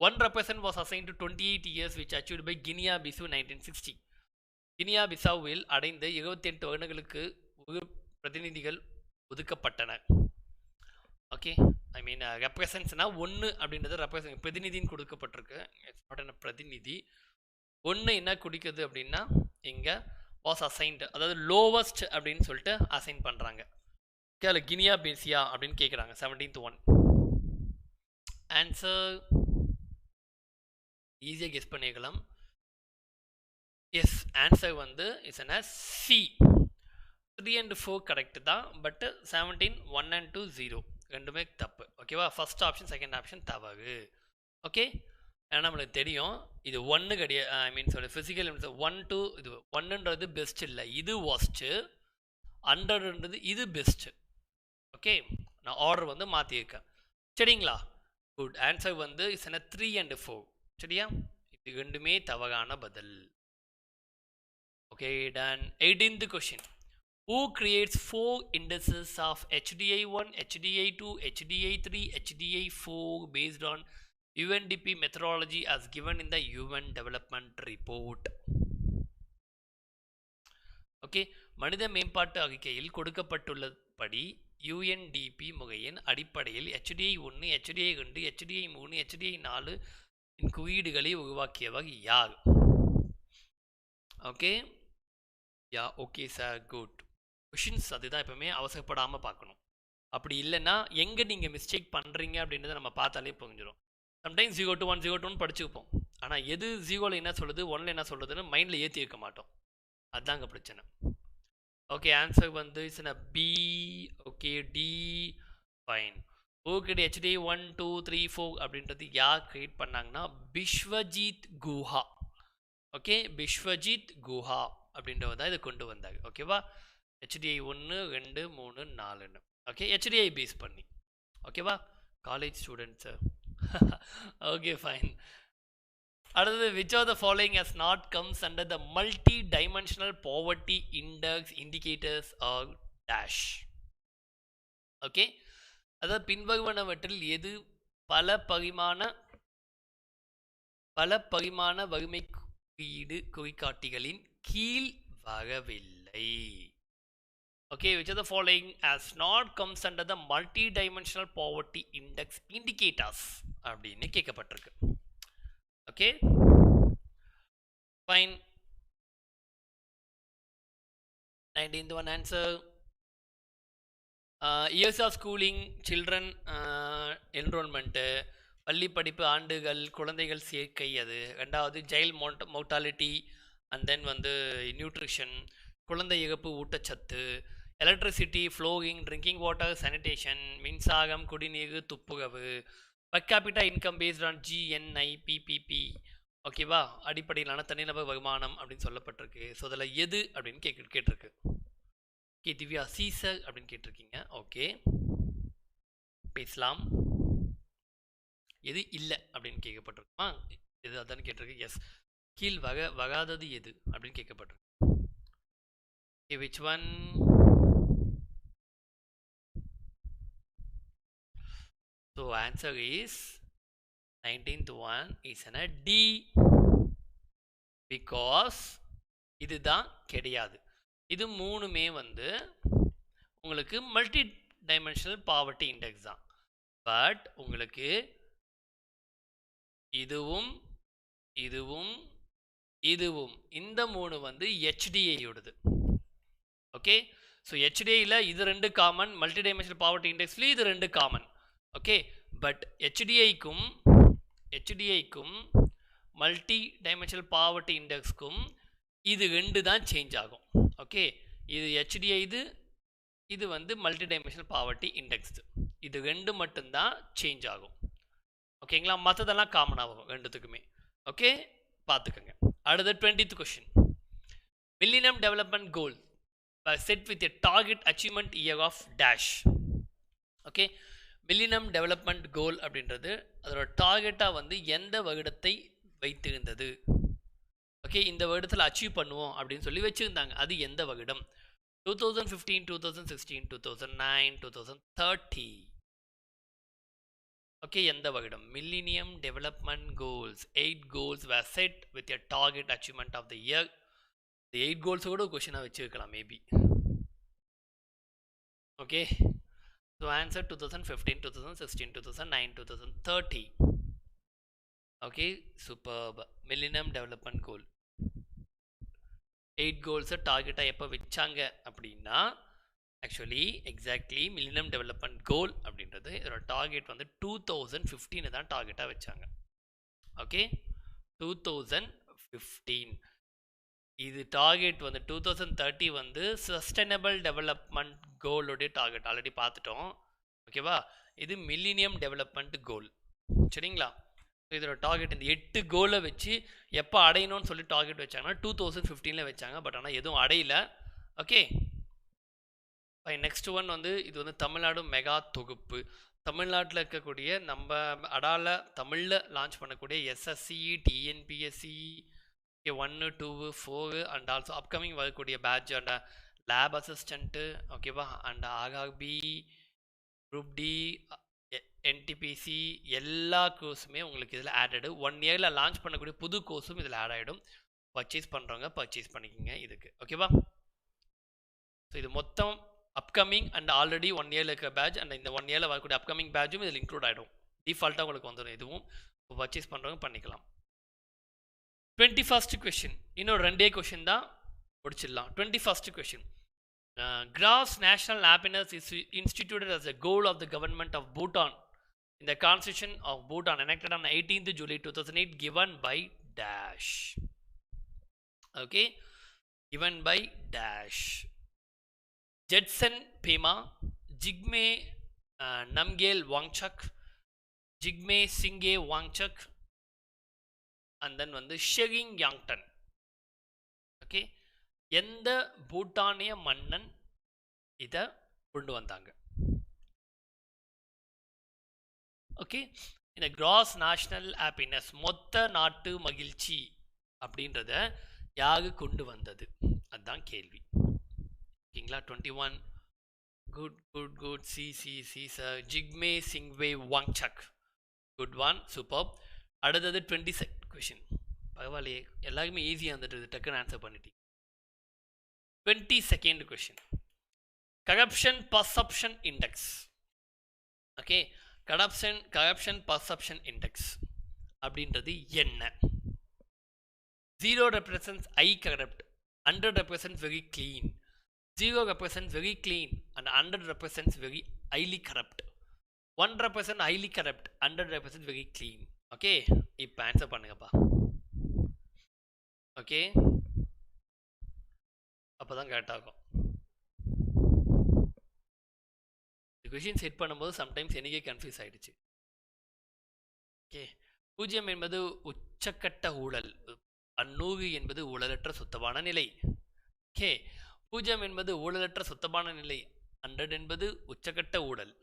1 represent was assigned to 28 years which achieved by Guinea-Bissau 1960. கினியா-பிசாவில் அடைந்த 28 வருடங்களுக்கு ஒரு பிரதிநிதிகள் ஒதுக்கப்பட்டன. ஓகே, ஐ மீன் ரெப்ரசன்ட்ஸ்னா 1 அப்படின்றது ரெப்ரசன்ட் பிரதிநிதின்னு கொடுக்கப்பட்டிருக்கு. இட்ஸ் நாட் அ பிரதிநிதி. 1 என்ன குடிக்குது அப்படின்னா இங்கே வாஸ் அசைன்டு, அதாவது லோவஸ்ட் அப்படின்னு சொல்லிட்டு அசைன் பண்ணுறாங்க. ஓகே, அதில் கினியா-பிசியா அப்படின்னு கேட்குறாங்க. 17th one. ஆன்சர் ஈஸியாக கெஸ் பண்ணிக்கலாம். எஸ், ஆன்சர் வந்து இஸ் என்ன சி. 3 and 4 கரெக்ட் தான். பட் 17, 1 and 2 0 ரெண்டுமே தப்பு. ஓகேவா? ஃபர்ஸ்ட் ஆப்ஷன் செகண்ட் ஆப்ஷன் தவறு. ஓகே, ஏன்னா நம்மளுக்கு தெரியும் இது 1 கிடையாது. ஐ மீன் சொல்லி ஃபிசிக்கல் 1 2 இது 1ன்றது பெஸ்ட் இல்லை, இது ஒஸ்ட்டு. 100ன்றது இது பெஸ்ட்டு. ஓகே, நான் ஆர்டர் வந்து மாற்றியிருக்கேன். சரிங்களா. குட். ஆன்சர் வந்து இஸ் என்ன 3 and 4. சரியா? இது ரெண்டுமே தவறான பதில். Okay, done. 18th question. Who creates 4 indices of HDI1, HDI2, HDI3, HDI4 based on UNDP methodology as given in the Human Development Report? Okay, மனித மேம்பாட்டு அறிக்கையில் கொடுக்கப்பட்டுள்ளபடி UNDP முறையின் அடிப்படையில் HDI1, HDI2, HDI3, HDI4 இன் குறியீடுகளை உருவாக்கியவர் யார்? ஓகே, யா, ஓகே சார், குட். கொஷின்ஸ் அதுதான் எப்பவுமே அவசரப்படாமல் பார்க்கணும். அப்படி இல்லைன்னா எங்கே நீங்கள் மிஸ்டேக் பண்ணுறீங்க அப்படின்றத நம்ம பார்த்தாலே புரிஞ்சிடும். Sometimes 0 to 1 0 to 1 படிச்சுப்போம். ஆனால் எது 0ல் என்ன சொல்லுது 1ல் என்ன சொல்லுதுன்னு மைண்டில் ஏற்றி வைக்க மாட்டோம். அதுதாங்க பிரச்சனை. ஓகே, ஆன்சர் வந்து is B. Okay, D. Fine. Okay, HDI 1 2 3 4 அப்படின்றது யார் கிரியேட் பண்ணாங்கன்னா பிஸ்வஜித் குஹா. ஓகே, பிஸ்வஜித் குஹா அப்படின்றவர் தான் இதை கொண்டு வந்தாங்க. ஓகேவா? HDI 1 2 3 4. ஓகே, HDI பேஸ் பண்ணி. ஓகேவா? College students. Okay, fine. அடுத்தது, which of the following has not comes under the multi dimensional poverty index indicators are dash. Okay, அதாவது பின்வருவனவற்றில் எது பல பரிமாண வறுமை குறியீடு குறிகாட்டிகளின் கீழ் வரவில்லை? Okay, which of the following has not comes under the multi-dimensional poverty index indicators அப்படின்னு கேட்கப்பட்டிருக்கு. Okay, fine. 19th one answer. Years of schooling, children enrolment, பள்ளி படிப்பு ஆண்டுகள், குழந்தைகள் சேர்க்கை, அது 2வது சைல்ட் மோர்டாலிட்டி, அண்ட் தென் வந்து நியூட்ரிஷன், குழந்தை இறப்பு, ஊட்டச்சத்து, electricity, flowing, drinking water, sanitation, மின்சாரம், குடிநீர், துப்புரவு, per capita income based on GNI PPP ஓகேவா, அடிப்படையிலான தனிநபர் வருமானம் அப்படின்னு சொல்லப்பட்டிருக்கு. ஸோ அதில் எது அப்படின்னு கேட்டிருக்கு. ஓகே திவ்யா, சீசர் அப்படின்னு கேட்டிருக்கீங்க. ஓகே பேசலாம். எது இல்லை அப்படின்னு கேட்கப்பட்டிருக்குமா? எது அதான் கேட்டிருக்கு. எஸ், கீழ் வராதது எது அப்படின்னு கேட்கப்பட்டிருக்கு. Okay, which one? So answer is 19th one is an D because இதுதான் கிடையாது. இது மூணுமே வந்து உங்களுக்கு மல்டி டைமென்ஷனல் பாவர்ட்டி இண்டெக்ஸ் தான். பட் உங்களுக்கு இதுவும் இதுவும் இதுவும் இந்த மூணு வந்து HDA-யோடது. ஓகே, ஸோ HDA-ல இது ரெண்டு காமன், மல்டி டைமென்ஷனல் பாவர்ட்டி இண்டெக்ஸ்லேயும் இது ரெண்டு காமன். ஓகே, பட் HDA-க்கும் மல்டி டைமென்ஷனல் பாவர்ட்டி இண்டெக்ஸ்க்கும் இது ரெண்டு தான் சேஞ்ச் ஆகும். ஓகே, இது HDA, இது வந்து மல்டி டைமென்ஷனல் பாவர்ட்டி இண்டெக்ஸ். இது ரெண்டு மட்டும்தான் சேஞ்ச் ஆகும். ஓகேங்களா, மற்றதெல்லாம் காமன் ஆகும் ரெண்டுத்துக்குமே. ஓகே, பார்த்துக்கோங்க. அடுத்த 20th question. Millennium development goal set with a target achievement year of dash. Okay, millennium development goal அப்படின்றது அதோட டார்கெட்டாக வந்து எந்த வருடத்தை வைத்திருந்தது. ஓகே, இந்த வருடத்தில் அச்சீவ் பண்ணுவோம் அப்படின்னு சொல்லி வச்சுருந்தாங்க. அது எந்த வருடம்? 2015, 2016, 2009, 2030. ஓகே, எந்த வருடம்? Millennium development goals 8 goals were set with a target achievement of the year. இந்த 8 goals கூட கொஸ்டினாக வச்சுருக்கலாம் maybe. Okay, so answer 2015, 2016, 2009, 2030. Okay, superb. Millennium development goal 8 கோல்ஸை டார்கெட்டாக எப்போ வச்சாங்க அப்படின்னா, actually exactly millennium development goal அப்படின்றது இதோட டார்கெட் வந்து 2015 தான் டார்கெட்டாக வச்சாங்க. ஓகே, 2015. இது டார்கெட் வந்து 2030 வந்து சஸ்டைனபிள் டெவலப்மெண்ட் கோலோடைய டார்கெட் ஆல்ரெடி பார்த்துட்டோம். ஓகேவா, இது மில்லினியம் டெவலப்மெண்ட் கோல். சரிங்களா, இதோட டார்கெட் இந்த 8 கோலை வச்சு எப்போ அடையணும்னு சொல்லி டார்கெட் வச்சாங்கன்னா 2015 வச்சாங்க. பட் ஆனால் எதுவும் அடையல. ஓகே, நெக்ஸ்ட் ஒன் வந்து இது வந்து தமிழ்நாடு மெகா தொகுப்பு. தமிழ்நாட்டில் இருக்கக்கூடிய நம்ம அடால தமிழில் லான்ச் பண்ணக்கூடிய SSC, TNPSC 1, 2, 4 and also upcoming வரக்கூடிய பேட்ச் அண்ட் லேப் அசிஸ்டண்ட்டு. ஓகேவா, and RRB, group D, NTPC எல்லா கோர்ஸுமே உங்களுக்கு இதில் ஆடடு. 1 இயரில் லான்ச் பண்ணக்கூடிய புது கோர்ஸும் இதில் ஆட் ஆகிடும். பர்ச்சேஸ் பண்ணுறவங்க பர்ச்சேஸ் பண்ணிக்கோங்க இதுக்கு. ஓகேவா, ஸோ இது மொத்தம் அப்கமிங் அண்ட் ஆல்ரெடி 1 இயரில் இருக்கிற பேட்ச் அண்ட் இந்த 1 இயரில் வரக்கூடிய அப்கமிங் பேட்சும் இதில் இன்க்ளூட் ஆகிடும். டிஃபால்ட்டாக உங்களுக்கு வந்துடும். இதுவும் பர்ச்சேஸ் பண்ணுறவங்க பண்ணிக்கலாம். 21st கொஷின், இன்னொரு 2 கொஷின் தான் முடிச்சிடலாம். 21st question. Gross national happiness is instituted as a goal of the government of Bhutan in the Constitution of Bhutan enacted on 18th July 2008 given by dash. Okay, given by dash. Jetson Pema, Jigme Namgyel Wangchuk, Jigme Singye Wangchuk, and then வந்து Tshering யாங்டன். Okay, எந்த பூட்டானிய மன்னன் இதை கொண்டு வந்தாங்க? Okay, இந்த cross national happiness மொத்த நாட்டு மகிழ்ச்சி அப்படின்றத யாரு கொண்டு வந்தது? அதுதான் கேள்வி. ஓகேங்களா, 21 good good good C sir Jigme Singye Wangchuck. Good one, super. அடுத்தது 22nd கொஷின். பரவாயில்லையே, எல்லாருமே ஈஸியாக இருந்துட்டு டக்குன்னு ஆன்சர் பண்ணிட்டீங்க. 22nd question. Corruption perception index. Okay, corruption perception index அப்படின்றது என்ன? 0 represents I corrupt, 100 represents very clean, 0 represents very clean and 100 represents very highly corrupt, 1 represents highly corrupt, 100 represents very clean. Okay, இப்போ answer பண்ணுங்கப்பா. Okay, அப்போ தான் கரெக்டாகும். இந்த question set பண்ணும்போது sometimes எனக்கே confuse ஆகிடுச்சு. ஓகே. பூஜ்ஜியம் என்பது உச்சக்கட்ட ஊழல். 100 என்பது ஊழலற்ற சுத்தமான நிலை. ஓகே. பூஜ்ஜியம் என்பது ஊழலற்ற சுத்தமான நிலை. 100 என்பது உச்சக்கட்ட ஊழல்.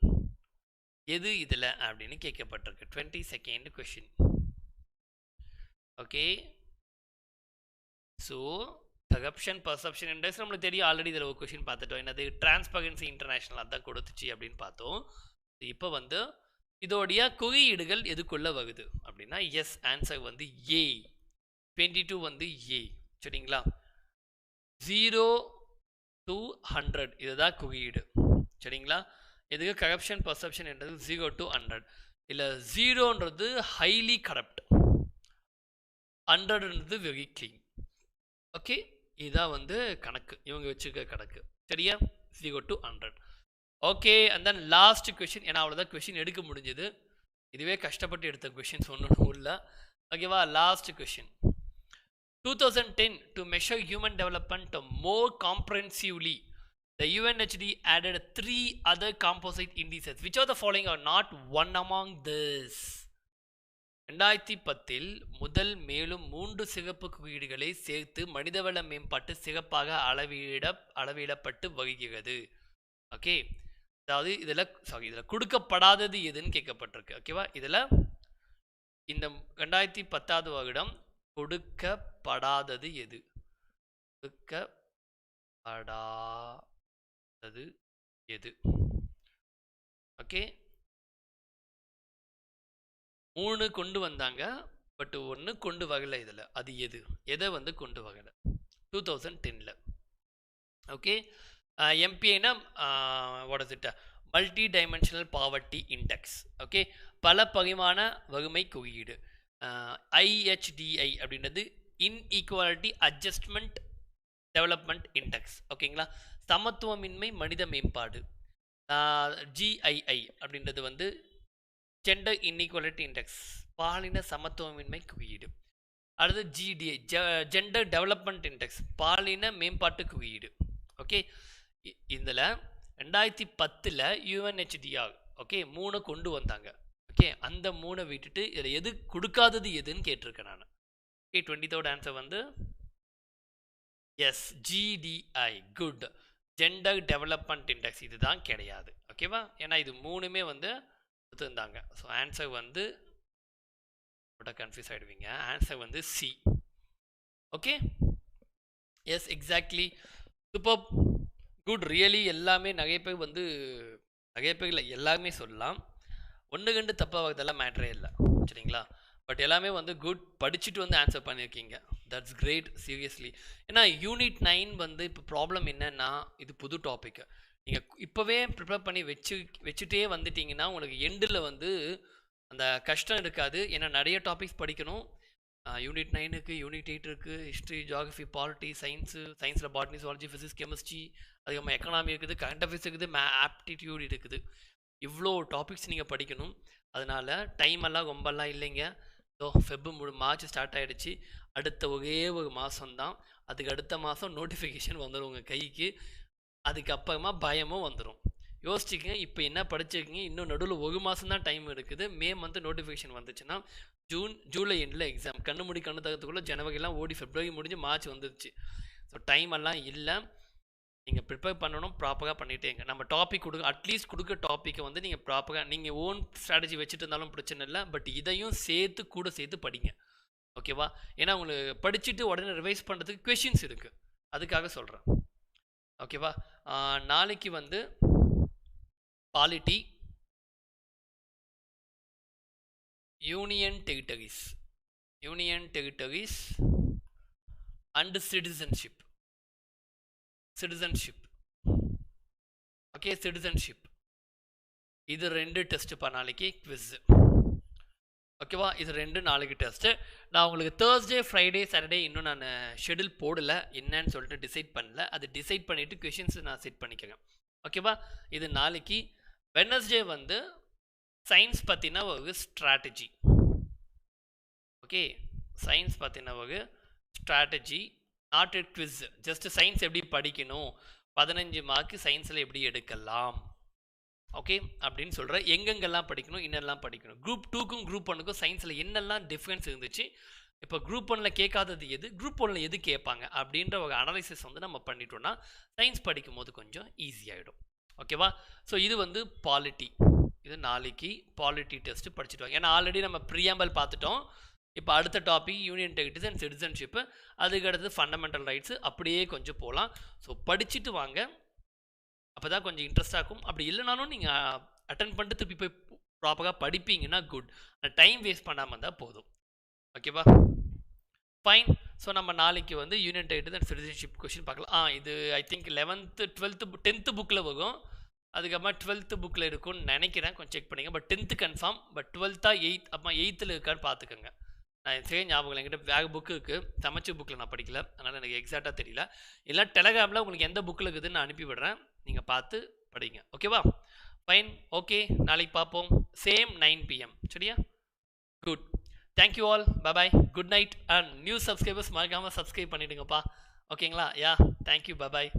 எது இதில் அப்படின்னு கேட்கப்பட்டிருக்கு. 22nd question. Okay. So corruption perception index நம்மளுக்கு தெரியும். ஆல்ரெடி இதில் ஒரு கொஷின் பார்த்துட்டோம். என்னது டிரான்ஸ்பரன்சி இன்டர்நேஷனல் அதான் கொடுத்துச்சு அப்படின்னு பார்த்தோம். இப்போ வந்து இதோடைய குறியீடுகள் எதுக்குள்ள வருது அப்படின்னா எஸ் ஆன்சர் வந்து ஏ. 22 வந்து ஏ. சரிங்களா? 0 to 100 இதுதான் குறியீடு. சரிங்களா? எதுக்கு கரப்ஷன் பர்செப்ஷன் என்றது 0 to 100. இல்லை 0ன்றது ஹைலி கரப்ட், 100ன்றது வெரி க்ளீன். ஓகே. இதுதான் வந்து கணக்கு, இவங்க வச்சுக்க கணக்கு. சரியா? 0 to 100. Okay. And then last question. ஏன்னா அவ்வளோதான் கொஷின் எடுக்க முடிஞ்சது. இதுவே கஷ்டப்பட்டு எடுத்த கொஷின்ஸ் ஒன்றும் இல்லை. ஓகேவா? Last question. 2010 to measure human development more comprehensively, the UNHD added 3 other composite indices. Which of the following are not one among this? 2010 முதல் மேலும் 3 சிறப்பு குறியீடுகளை சேர்த்து மனிதவள மேம்பாட்டு சிறப்பாக அளவிடப்பட்டு வருகிறது. ஓகே. அதாவது இதில் கொடுக்கப்படாதது எதுன்னு கேட்கப்பட்டிருக்கு. ஓகேவா? இதில் இந்த 2010வது வருடம் கொடுக்கப்படாதது எது? கொடுக்கப்படாதது எது? ஓகே. 3 கொண்டு வந்தாங்க, பட் 1 கொண்டு வரல. இதில் அது எது? எதை வந்து கொண்டு வரல 2010ல்? ஓகே. எம்பிஐனா what is it? Multi dimensional poverty index. Okay. பல பரிமாண வறுமை குறியீடு. IHDI அப்படின்றது இன்இக்வாலிட்டி அட்ஜஸ்ட்மெண்ட் டெவலப்மெண்ட் இண்டெக்ஸ். ஓகேங்களா? சமத்துவமின்மை மனித மேம்பாடு. GII அப்படின்றது வந்து ஜெண்டர் இன்இக்வாலிட்டி இண்டெக்ஸ், பாலின சமத்துவமின்மை குறியீடு. அடுத்து GDI ஜெண்டர் டெவலப்மெண்ட் இண்டெக்ஸ், பாலின மேம்பாட்டு குறியீடு. ஓகே. இதில் 2010ல் UNHDR ஓகே 3 கொண்டு வந்தாங்க. ஓகே. அந்த 3 விட்டுட்டு இதில் எது கொடுக்காதது எதுன்னு கேட்டிருக்கேன் நான். ஓகே. 23rd ஆன்சர் வந்து yes GDI. Good. Gender development index இதுதான் கிடையாது. ஓகேவா? ஏன்னா இது 3மே வந்து கொடுத்துருந்தாங்க. ஸோ ஆன்சர் வந்து கன்ஃபியூஸ் ஆகிடுவீங்க. ஆன்சர் வந்து C. Okay. Yes exactly. Super. Good. Really எல்லாமே நிறைய பேர் வந்து நிறைய பேர் இல்லை எல்லாருமே சொல்லலாம். 1-2 தப்பாக வரதெல்லாம் மேட்ரே இல்லை. சரிங்களா? பட் எல்லாமே வந்து குட். படிச்சுட்டு வந்து ஆன்சர் பண்ணியிருக்கீங்க. That's great seriously. ஏன்னா யூனிட் 9 வந்து இப்போ ப்ராப்ளம் என்னன்னா இது புது டாபிக். நீங்கள் இப்போவே ப்ரிப்பேர் பண்ணி வச்சுட்டே வந்துட்டிங்கன்னா உங்களுக்கு எண்டில் வந்து அந்த கஷ்டம் இருக்காது. ஏன்னா நிறைய டாபிக்ஸ் படிக்கணும். யூனிட் 9க்கு யூனிட் 8 இருக்குது. ஹிஸ்ட்ரி, ஜியாகிரஃபி, பாலிட்டி, சயின்ஸில் பாட்னி, சுவாலஜி, ஃபிசிக்ஸ், கெமிஸ்ட்ரி, அதுக்கப்புறம் எக்கனாமி இருக்குது, கரண்ட் அஃபேர்ஸ் இருக்குது, ஆப்டிடியூட் இருக்குது. இவ்வளோ டாபிக்ஸ் நீங்கள் படிக்கணும். அதனால் டைம் எல்லாம் ரொம்பலாம் இல்லைங்க. ஸோ மார்ச் ஸ்டார்ட் ஆகிடுச்சு. அடுத்த ஒரே ஒரு மாதம்தான். அதுக்கு அடுத்த மாதம் நோட்டிஃபிகேஷன் வந்துடும் உங்கள் கைக்கு. அதுக்கப்புறமா பயமும் வந்துடும். யோசிச்சுக்கங்க. இப்போ என்ன படிச்சிருக்கீங்க? இன்னும் நடுவில் 1 மாதம் தான் டைம் இருக்குது. மே மந்த் நோட்டிஃபிகேஷன் வந்துச்சுன்னா ஜூலை எண்டில் எக்ஸாம். கண்ணு மூடி கண்ணு தகத்துக்குள்ளே ஜனவரிலாம் ஓடி ஃபெப்ரவரி முடிஞ்சு மார்ச் வந்துடுச்சு. ஸோ டைம் எல்லாம் இல்லை. நீங்கள் ப்ரிப்பேர் பண்ணணும். ப்ராப்பராக பண்ணிட்டேங்க. நம்ம டாபிக் அட்லீஸ்ட் கொடுக்க டாப்பிக்கை வந்து நீங்கள் ப்ராப்பராக நீங்கள் ஓன் ஸ்ட்ராட்டஜி வச்சுட்டு இருந்தாலும் பிரச்சனை இல்லை. பட் இதையும் கூட சேர்த்து படிங்க. ஓகேவா? ஏன்னா உங்களுக்கு படிச்சுட்டு உடனே ரிவைஸ் பண்ணுறதுக்கு கொஷின்ஸ் இருக்குது. அதுக்காக சொல்கிறேன். ஓகேவா? நாளைக்கு வந்து polity, union territories and citizenship. Okay. Citizenship இது 2 டெஸ்ட்டுப்பா நாளைக்கு குவிஸ். ஓகேவா? இது 2 நாளைக்கு டெஸ்ட்டு. நான் உங்களுக்கு தேர்ஸ்டே, ஃப்ரைடே, சாட்டர்டே இன்னும் நான் ஷெடியூல் போடலை. என்னன்னு சொல்லிட்டு டிசைட் பண்ணல. அது டிசைட் பண்ணிவிட்டு கொஷின்ஸ் நான் செட் பண்ணிக்கிறேன். ஓகேவா? இது நாளைக்கு. வெட்னஸ்டே வந்து சயின்ஸ் பற்றின ஒரு ஸ்ட்ராட்டஜி. ஓகே. சயின்ஸ் பற்றின ஒரு strategy, not a quiz. Just science எப்படி படிக்கணும், 15 மார்க்கு சயின்ஸில் எப்படி எடுக்கலாம், ஓகே அப்படின்னு சொல்கிறேன். எங்கெங்கெல்லாம் படிக்கணும், என்னெல்லாம் படிக்கணும். குரூப் 2க்கும் குரூப் 1க்கும் சயின்ஸில் என்னெல்லாம் டிஃப்ரென்ஸ் இருந்துச்சு, இப்போ குரூப் 1ல் கேட்காதது எது, குரூப் 1ல் எது கேட்பாங்க அப்படின்ற ஒரு அனலைசிஸ் வந்து நம்ம பண்ணிட்டோம்னா சயின்ஸ் படிக்கும் போது கொஞ்சம் ஈஸியாகிடும். ஓகேவா? ஸோ இது வந்து பாலிட்டி. இது நாளைக்கு பாலிட்டி டெஸ்ட் படிச்சுட்டு வாங்க. ஏன்னா ஆல்ரெடி நம்ம ப்ரியாம்பல் பார்த்துட்டோம். இப்போ அடுத்த topic union integrity and citizenship, அதுக்கு அடுத்து ஃபண்டமெண்டல் ரைட்ஸு, அப்படியே கொஞ்சம் போகலாம். ஸோ படிச்சுட்டு வாங்க, அப்போ தான் கொஞ்சம் இன்ட்ரெஸ்டாக இருக்கும். அப்படி இல்லைனாலும் நீங்கள் அட்டன் பண்ணிட்டு திருப்பி போய் ப்ராப்பராக படிப்பீங்கன்னா குட். ஆனால் டைம் வேஸ்ட் பண்ணாமல் இருந்தால் போதும். ஓகேவா? ஃபைன். ஸோ நம்ம நாளைக்கு வந்து union integrity and citizenship question பார்க்கலாம். இது I think 11th 12th 10th புக்கில் வரும். அதுக்கப்புறமா 12th புக்கில் இருக்கும்னு நினைக்கிறேன், கொஞ்சம் செக் பண்ணிங்க. But 10th confirm. But 12th 8th அப்புறமா 8th இருக்கான்னு பார்த்துக்கோங்க. நான் சரி ஞாபகம் இல்லை, என்கிட்ட வேறு புக்கு இருக்குது, தமிழ் புக்கில் நான் படிக்கல, அதனால் எனக்கு எக்ஸாக்டாக தெரியல. இல்லை டெலகிராமில் உங்களுக்கு எந்த புக்கில் இருக்குதுன்னு நான் அனுப்பி விடுறேன், நீங்கள் பார்த்து படிங்க. ஓகேவா? ஃபைன். ஓகே, நாளைக்கு பார்ப்போம். Same 9 PM. சரியா? Good. Thank you all. Bye. Good night. And new subscribers மறக்காமல் சப்ஸ்கிரைப் பண்ணிவிடுங்கப்பா. ஓகேங்களா? யா, தேங்க்யூ. பாய்.